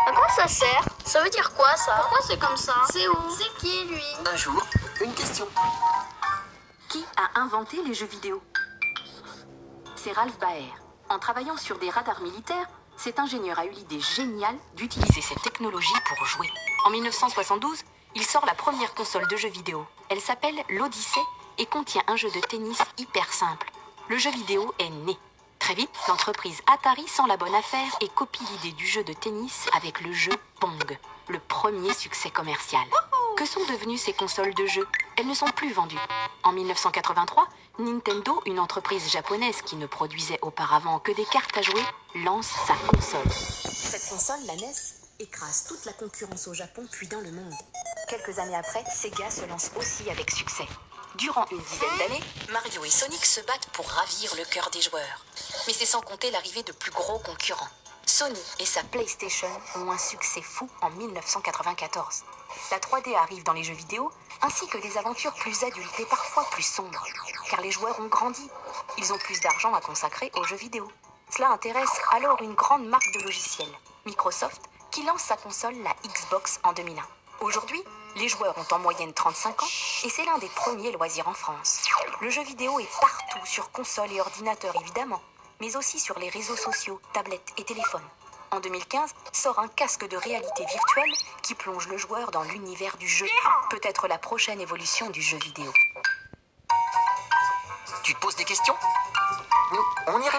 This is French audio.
À quoi ça sert? Ça veut dire quoi ça? Pourquoi c'est comme ça? C'est où? C'est qui lui? Un jour, une question. Qui a inventé les jeux vidéo? C'est Ralph Baer. En travaillant sur des radars militaires, cet ingénieur a eu l'idée géniale d'utiliser cette technologie pour jouer. En 1972, il sort la première console de jeux vidéo. Elle s'appelle l'Odyssey et contient un jeu de tennis hyper simple. Le jeu vidéo est né. Très vite, l'entreprise Atari sent la bonne affaire et copie l'idée du jeu de tennis avec le jeu Pong, le premier succès commercial. Que sont devenues ces consoles de jeux? Elles ne sont plus vendues. En 1983, Nintendo, une entreprise japonaise qui ne produisait auparavant que des cartes à jouer, lance sa console. Cette console, la NES, écrase toute la concurrence au Japon puis dans le monde. Quelques années après, Sega se lance aussi avec succès. Durant une dizaine d'années, Mario et Sonic se battent pour ravir le cœur des joueurs. Mais c'est sans compter l'arrivée de plus gros concurrents. Sony et sa PlayStation ont un succès fou en 1994. La 3D arrive dans les jeux vidéo, ainsi que des aventures plus adultes et parfois plus sombres. Car les joueurs ont grandi. Ils ont plus d'argent à consacrer aux jeux vidéo. Cela intéresse alors une grande marque de logiciels, Microsoft, qui lance sa console, la Xbox, en 2001. Aujourd'hui, les joueurs ont en moyenne 35 ans et c'est l'un des premiers loisirs en France. Le jeu vidéo est partout, sur console et ordinateur évidemment, mais aussi sur les réseaux sociaux, tablettes et téléphones. En 2015, sort un casque de réalité virtuelle qui plonge le joueur dans l'univers du jeu, peut-être la prochaine évolution du jeu vidéo. Tu te poses des questions? Nous, on y répond.